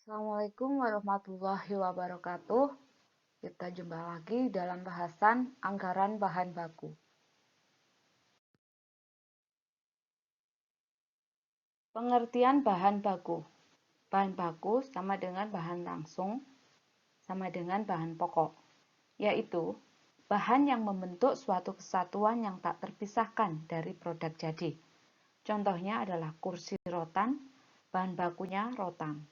Assalamualaikum warahmatullahi wabarakatuh. Kita jumpa lagi dalam bahasan anggaran bahan baku. Pengertian bahan baku. Bahan baku sama dengan bahan langsung, sama dengan bahan pokok, yaitu bahan yang membentuk suatu kesatuan yang tak terpisahkan dari produk jadi. Contohnya adalah kursi rotan, bahan bakunya rotan.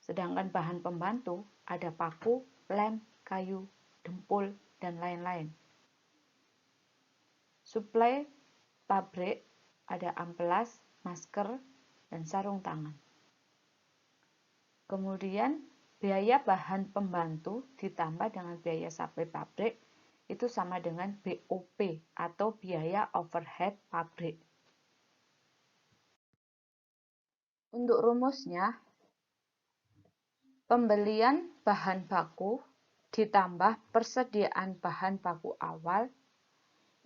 Sedangkan bahan pembantu ada paku, lem, kayu, dempul, dan lain-lain. Suplai pabrik ada amplas, masker, dan sarung tangan. Kemudian biaya bahan pembantu ditambah dengan biaya suplai pabrik itu sama dengan BOP atau biaya overhead pabrik. Untuk rumusnya, pembelian bahan baku ditambah persediaan bahan baku awal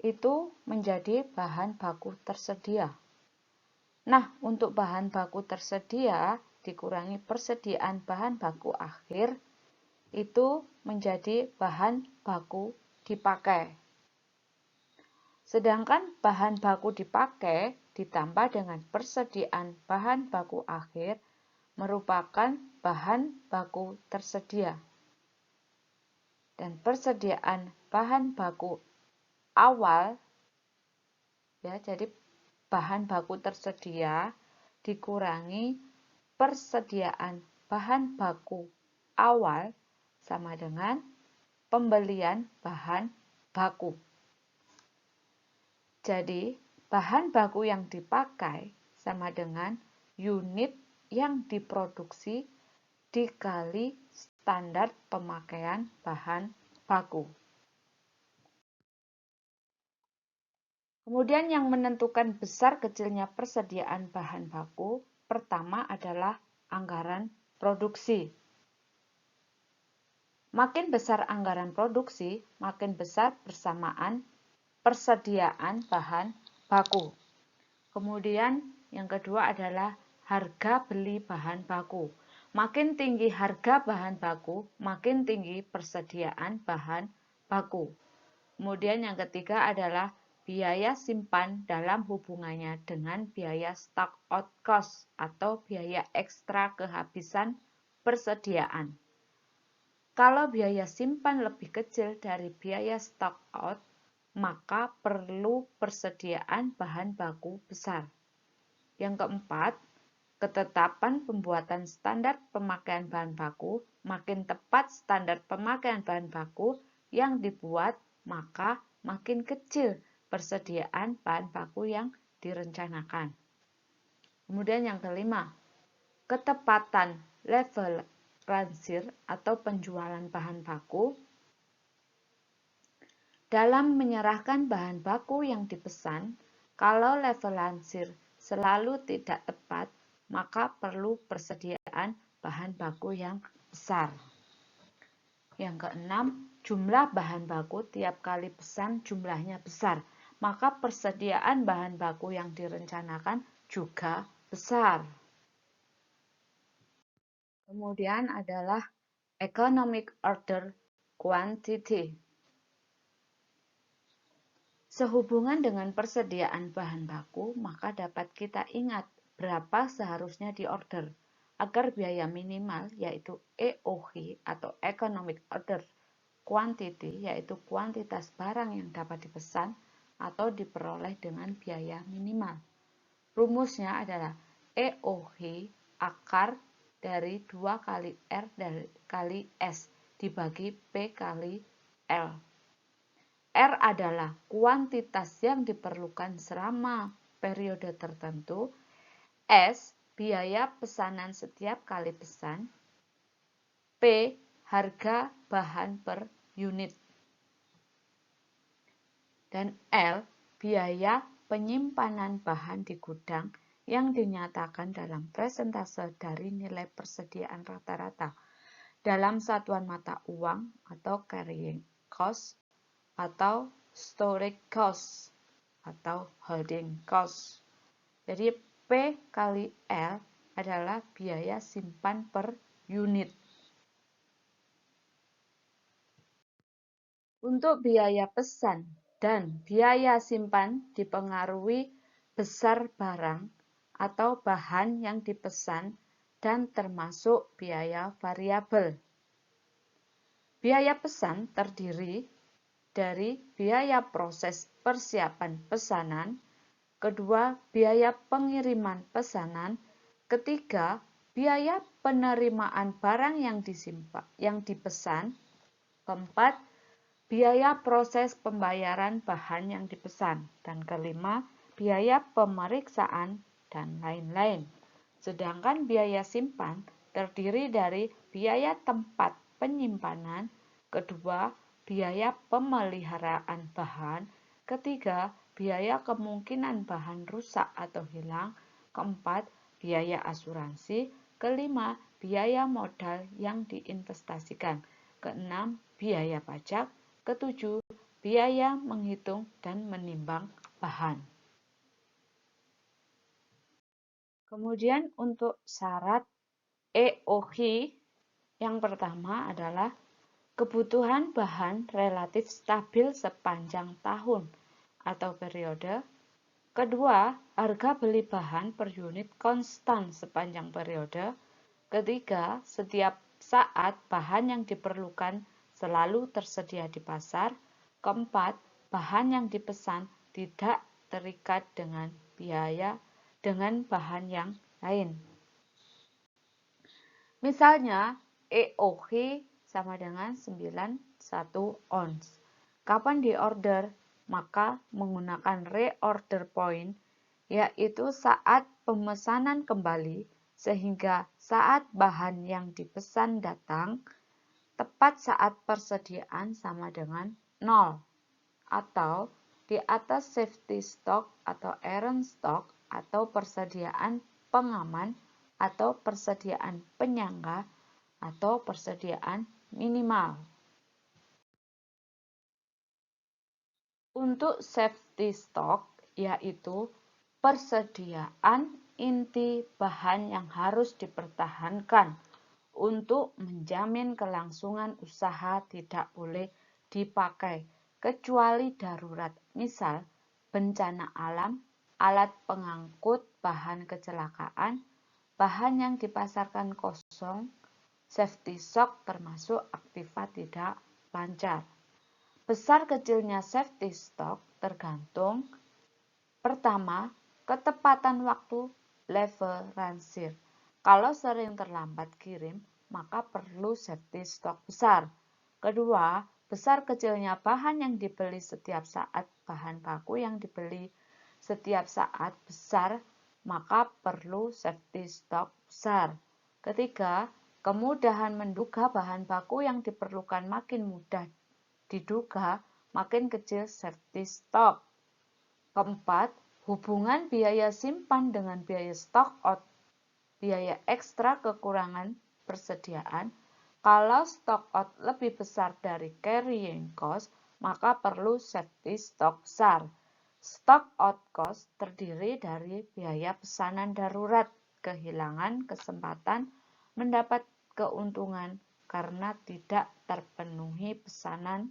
itu menjadi bahan baku tersedia. Nah, untuk bahan baku tersedia dikurangi persediaan bahan baku akhir itu menjadi bahan baku dipakai. Sedangkan bahan baku dipakai ditambah dengan persediaan bahan baku akhir merupakan bahan baku tersedia. Dan persediaan bahan baku awal ya, jadi bahan baku tersedia dikurangi persediaan bahan baku awal sama dengan pembelian bahan baku. Jadi, bahan baku yang dipakai sama dengan unit yang diproduksi dikali standar pemakaian bahan baku. Kemudian yang menentukan besar kecilnya persediaan bahan baku, pertama adalah anggaran produksi. Makin besar anggaran produksi, makin besar persamaan persediaan bahan baku. Kemudian yang kedua adalah harga beli bahan baku. Makin tinggi harga bahan baku, makin tinggi persediaan bahan baku. Kemudian yang ketiga adalah biaya simpan dalam hubungannya dengan biaya stock out cost atau biaya ekstra kehabisan persediaan. Kalau biaya simpan lebih kecil dari biaya stock out, maka perlu persediaan bahan baku besar. Yang keempat, ketetapan pembuatan standar pemakaian bahan baku. Makin tepat standar pemakaian bahan baku yang dibuat, maka makin kecil persediaan bahan baku yang direncanakan. Kemudian yang kelima, ketepatan level lansir atau penjualan bahan baku. Dalam menyerahkan bahan baku yang dipesan, kalau level lansir selalu tidak tepat, maka perlu persediaan bahan baku yang besar. Yang keenam, jumlah bahan baku tiap kali pesan jumlahnya besar, maka persediaan bahan baku yang direncanakan juga besar. Kemudian adalah economic order quantity. Sehubungan dengan persediaan bahan baku, maka dapat kita ingat berapa seharusnya diorder agar biaya minimal yaitu EOQ atau Economic Order Quantity yaitu kuantitas barang yang dapat dipesan atau diperoleh dengan biaya minimal. Rumusnya adalah EOQ akar dari 2 kali R kali S dibagi P kali L. R adalah kuantitas yang diperlukan selama periode tertentu. S, biaya pesanan setiap kali pesan. P, harga bahan per unit. Dan L, biaya penyimpanan bahan di gudang yang dinyatakan dalam persentase dari nilai persediaan rata-rata dalam satuan mata uang atau carrying cost atau storage cost atau holding cost. Jadi P kali L adalah biaya simpan per unit. Untuk biaya pesan dan biaya simpan dipengaruhi besar barang atau bahan yang dipesan dan termasuk biaya variabel. Biaya pesan terdiri dari biaya proses persiapan pesanan, kedua biaya pengiriman pesanan, ketiga biaya penerimaan barang yang dipesan, keempat biaya proses pembayaran bahan yang dipesan, dan kelima, biaya pemeriksaan, dan lain-lain. Sedangkan biaya simpan terdiri dari biaya tempat penyimpanan, kedua, biaya pemeliharaan bahan, ketiga, biaya kemungkinan bahan rusak atau hilang, keempat, biaya asuransi, kelima, biaya modal yang diinvestasikan, keenam, biaya pajak, ketujuh, biaya menghitung dan menimbang bahan. Kemudian untuk syarat EOHI yang pertama adalah kebutuhan bahan relatif stabil sepanjang tahun atau periode. Kedua, harga beli bahan per unit konstan sepanjang periode. Ketiga, setiap saat bahan yang diperlukan selalu tersedia di pasar. Keempat, bahan yang dipesan tidak terikat dengan biaya dengan bahan yang lain. Misalnya, EOH sama dengan 91 ons. Kapan diorder? Maka menggunakan reorder point, yaitu saat pemesanan kembali, sehingga saat bahan yang dipesan datang, tepat saat persediaan sama dengan 0, atau di atas safety stock atau errant stock atau persediaan pengaman atau persediaan penyangga atau persediaan minimal. Untuk safety stock yaitu persediaan inti bahan yang harus dipertahankan untuk menjamin kelangsungan usaha tidak boleh dipakai kecuali darurat, misal bencana alam, alat pengangkut bahan kecelakaan, bahan yang dipasarkan kosong, safety stock termasuk aktiva tidak lancar. Besar kecilnya safety stock tergantung pertama, ketepatan waktu level ransir. Kalau sering terlambat kirim, maka perlu safety stock besar. Kedua, besar kecilnya bahan yang dibeli setiap saat, bahan baku yang dibeli setiap saat besar, maka perlu safety stock besar. Ketiga, kemudahan menduga bahan baku yang diperlukan makin mudah diduga, makin kecil safety stock. Keempat, hubungan biaya simpan dengan biaya stock out, biaya ekstra kekurangan persediaan. Kalau stock out lebih besar dari carrying cost, maka perlu safety stock besar. Stock out cost terdiri dari biaya pesanan darurat, kehilangan kesempatan mendapat keuntungan karena tidak terpenuhi pesanan,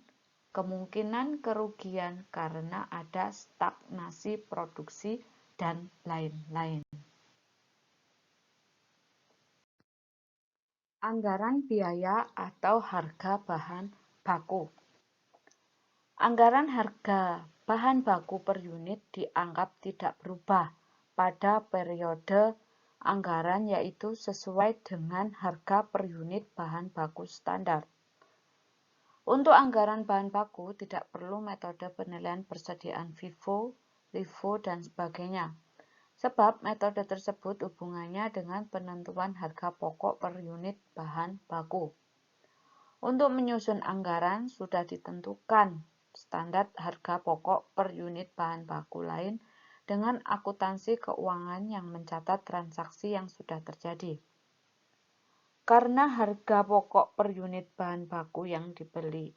kemungkinan kerugian karena ada stagnasi produksi, dan lain-lain. Anggaran biaya atau harga bahan baku. Anggaran harga bahan baku per unit dianggap tidak berubah pada periode anggaran, yaitu sesuai dengan harga per unit bahan baku standar. Untuk anggaran bahan baku tidak perlu metode penilaian persediaan FIFO, LIFO, dan sebagainya. Sebab metode tersebut hubungannya dengan penentuan harga pokok per unit bahan baku. Untuk menyusun anggaran sudah ditentukan standar harga pokok per unit bahan baku lain dengan akuntansi keuangan yang mencatat transaksi yang sudah terjadi. Karena harga pokok per unit bahan baku yang dibeli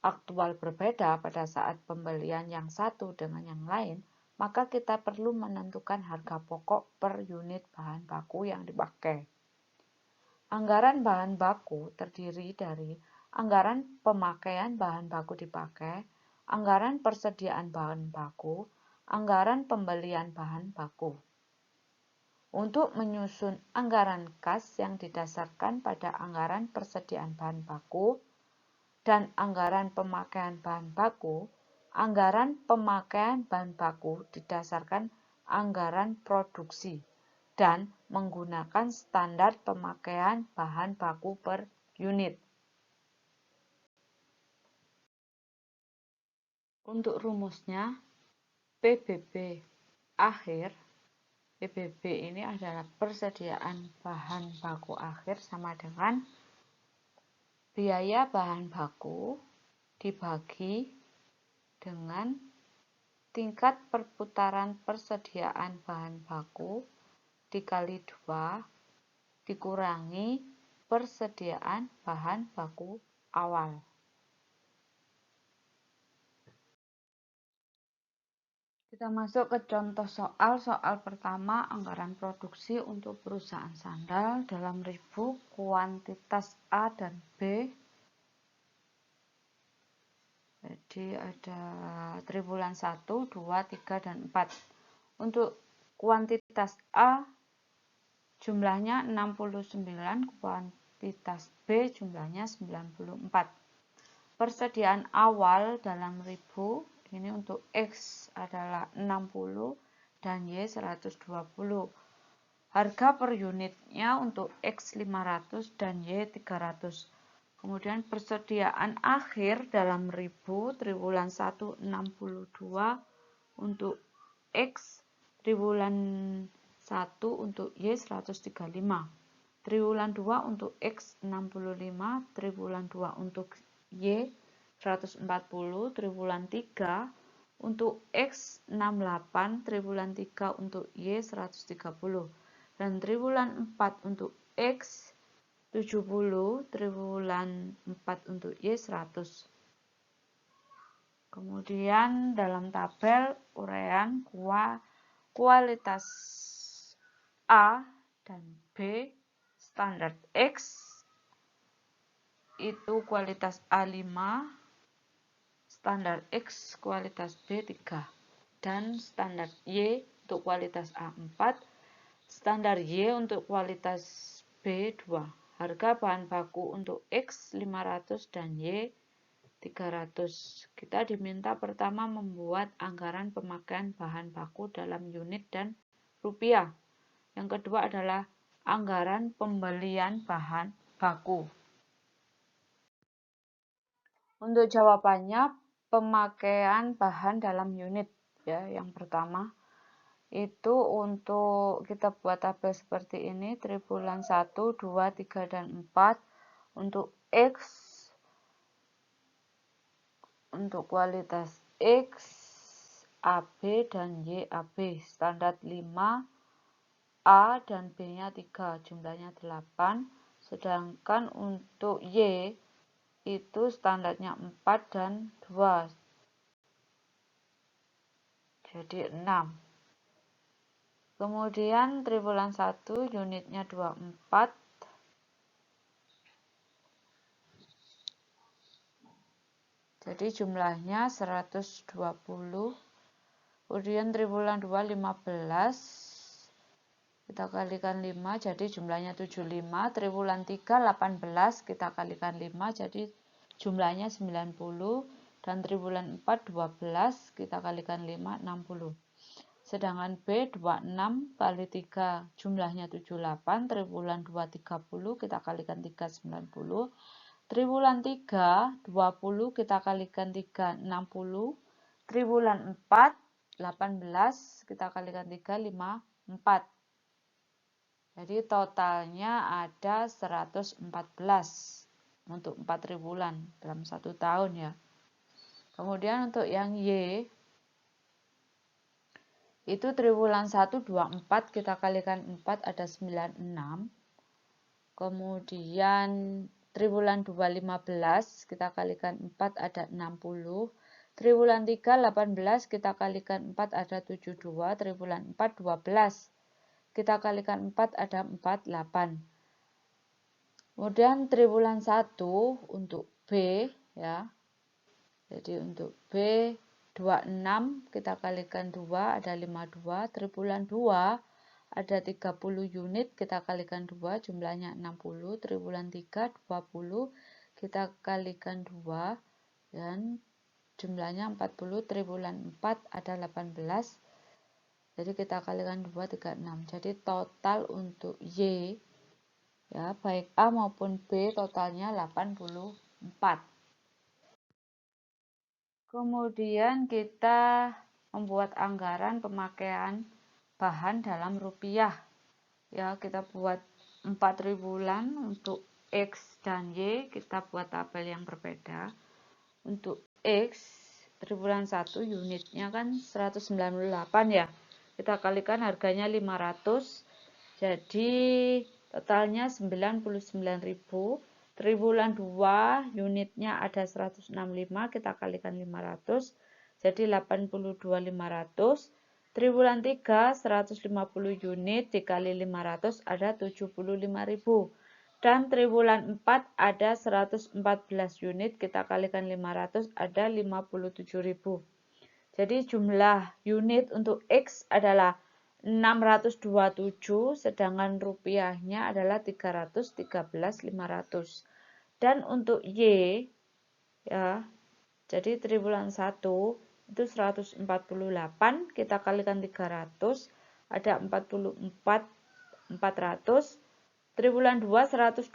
aktual berbeda pada saat pembelian yang satu dengan yang lain, maka kita perlu menentukan harga pokok per unit bahan baku yang dipakai. Anggaran bahan baku terdiri dari anggaran pemakaian bahan baku dipakai, anggaran persediaan bahan baku, anggaran pembelian bahan baku. Untuk menyusun anggaran kas yang didasarkan pada anggaran persediaan bahan baku dan anggaran pemakaian bahan baku, anggaran pemakaian bahan baku didasarkan anggaran produksi dan menggunakan standar pemakaian bahan baku per unit. Untuk rumusnya, PBB akhir, PBB ini adalah persediaan bahan baku akhir sama dengan biaya bahan baku dibagi dengan tingkat perputaran persediaan bahan baku dikali 2 dikurangi persediaan bahan baku awal. Kita masuk ke contoh soal. Soal pertama, anggaran produksi untuk perusahaan sandal dalam ribu kuantitas A dan B. Jadi ada triwulan 1, 2, 3, dan 4. Untuk kuantitas A jumlahnya 69, kuantitas B jumlahnya 94. Persediaan awal dalam ribu, ini untuk X adalah 60 dan Y 120. Harga per unitnya untuk X 500 dan Y 300. Kemudian persediaan akhir dalam ribu, triwulan 1 62 untuk X, triwulan 1 untuk Y 135, triwulan 2 untuk X 65, triwulan 2 untuk Y 140, triwulan 3 untuk X 68, triwulan 3 untuk Y 130, dan triwulan 4 untuk X 70, triwulan 4 untuk Y 100. Kemudian dalam tabel uraian kualitas A dan B standar X itu kualitas A5, standar X kualitas B3, dan standar Y untuk kualitas A4, standar Y untuk kualitas B2. Harga bahan baku untuk X 500 dan Y 300. Kita diminta pertama membuat anggaran pemakaian bahan baku dalam unit dan rupiah. Yang kedua adalah anggaran pembelian bahan baku. Untuk jawabannya, pemakaian bahan dalam unit ya. Yang pertama itu untuk kita buat tabel seperti ini, triwulan 1, 2, 3, dan 4 untuk X, untuk kualitas X, AB, dan YAB, standar 5, A dan B-nya 3, jumlahnya 8, sedangkan untuk Y itu standarnya 4 dan 2, jadi 6. Kemudian triwulan 1 unitnya 24, jadi jumlahnya 120. Kemudian triwulan 2 15, kita kalikan 5, jadi jumlahnya 75. Triwulan 3 18, kita kalikan 5, jadi jumlahnya 90. Dan triwulan 4 12, kita kalikan 5, 60. Sedangkan B 26 kali 3, jumlahnya 78. Triwulan 2 30, kita kalikan 3, 90. Triwulan 3 20, kita kalikan 3, 60. Triwulan 4 18, kita kalikan 3, 5, 4. Jadi totalnya ada 114 untuk 4 triwulan dalam 1 tahun ya. Kemudian untuk yang Y, itu triwulan 1 24, kita kalikan 4 ada 96. Kemudian triwulan 2 15, kita kalikan 4 ada 60. Triwulan 3 18, kita kalikan 4 ada 72. Triwulan 4 12, kita kalikan 4 ada 48. Kemudian triwulan 1 untuk B ya. Jadi untuk B 26 kita kalikan 2 ada 52, triwulan 2 ada 30 unit kita kalikan 2 jumlahnya 60, triwulan 3 20 kita kalikan 2 dan jumlahnya 40, triwulan 4 ada 18. Jadi kita kalikan 2 36. Jadi total untuk Y ya, baik A maupun B totalnya 84. Kemudian kita membuat anggaran pemakaian bahan dalam rupiah. Ya, kita buat 4 triwulan untuk X dan Y, kita buat tabel yang berbeda. Untuk X, triwulan 1 unitnya kan 198 ya. Kita kalikan harganya 500, jadi totalnya 99.000. Triwulan 2 unitnya ada 165, kita kalikan 500, jadi 82.500. Triwulan 3 150 unit dikali 500 ada 75.000. Dan triwulan 4 ada 114 unit, kita kalikan 500 ada 57.000. Jadi jumlah unit untuk X adalah 627, sedangkan rupiahnya adalah 313.500. Dan untuk Y ya, jadi triwulan 1 itu 148, kita kalikan 300 ada 400. Triwulan 2 120,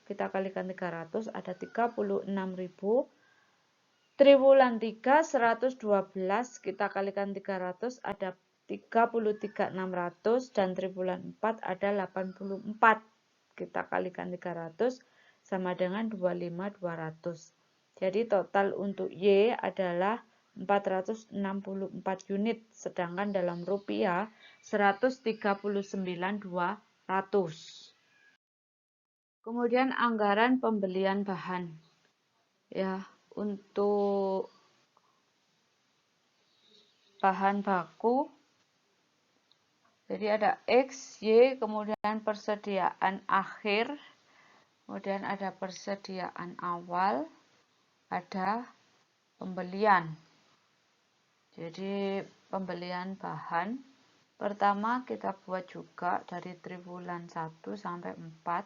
kita kalikan 300 ada 36.000. Triwulan 3 112, kita kalikan 300 ada 33.600 dan triwulan 4 ada 84. Kita kalikan 300 sama dengan 25.200. Jadi total untuk Y adalah 464 unit, sedangkan dalam rupiah 139.200. Kemudian anggaran pembelian bahan. Ya, untuk bahan baku, jadi ada X, Y, kemudian persediaan akhir, kemudian ada persediaan awal, ada pembelian. Jadi pembelian bahan, pertama kita buat juga dari triwulan 1 sampai 4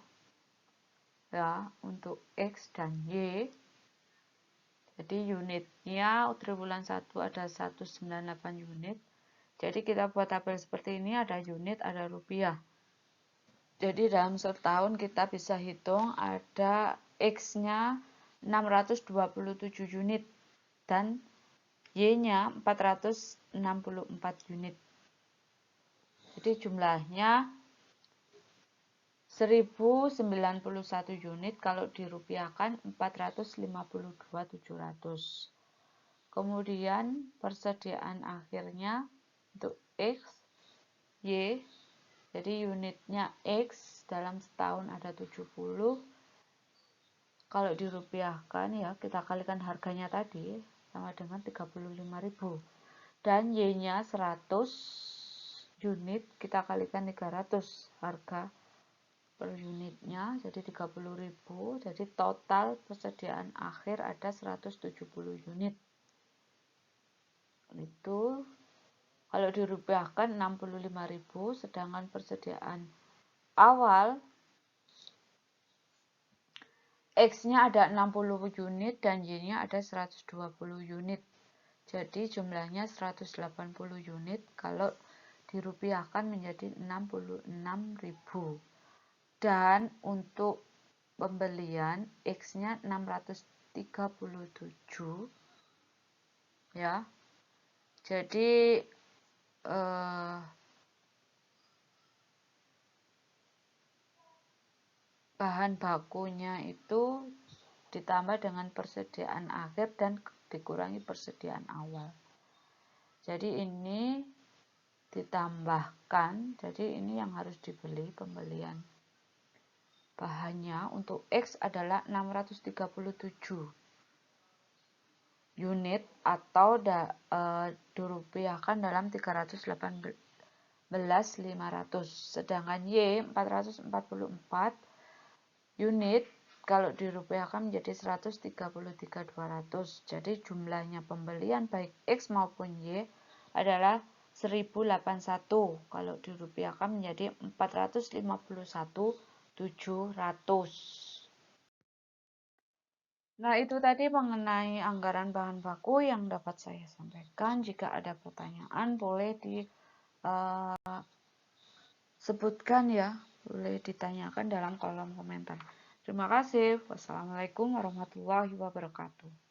ya, untuk X dan Y. Jadi unitnya triwulan 1 ada 198 unit. Jadi kita buat tabel seperti ini, ada unit, ada rupiah. Jadi dalam setahun kita bisa hitung ada X-nya 627 unit dan Y-nya 464 unit. Jadi jumlahnya 1091 unit, kalau dirupiahkan 452.700. Kemudian persediaan akhirnya untuk X, Y, jadi unitnya X dalam setahun ada 70. Kalau dirupiahkan ya, kita kalikan harganya tadi sama dengan 35.000. Dan Y-nya 100 unit, kita kalikan 300 harga per unitnya, jadi 30.000. Jadi total persediaan akhir ada 170 unit. Itu kalau dirupiahkan 65.000, sedangkan persediaan awal X-nya ada 60 unit dan Y-nya ada 120 unit. Jadi jumlahnya 180 unit kalau dirupiahkan menjadi 66.000. Dan untuk pembelian X-nya 637 ya. Jadi bahan bakunya itu ditambah dengan persediaan akhir dan dikurangi persediaan awal. Jadi ini ditambahkan, jadi ini yang harus dibeli pembelian. Bahannya untuk X adalah 637 unit atau dirupiahkan dalam 318.500. Sedangkan Y 444 unit kalau dirupiahkan menjadi 133.200. Jadi jumlahnya pembelian baik X maupun Y adalah 1081. Kalau dirupiahkan menjadi 451.700. Nah, itu tadi mengenai anggaran bahan baku yang dapat saya sampaikan. Jika ada pertanyaan boleh disebutkan ya, boleh ditanyakan dalam kolom komentar. Terima kasih. Wassalamualaikum warahmatullahi wabarakatuh.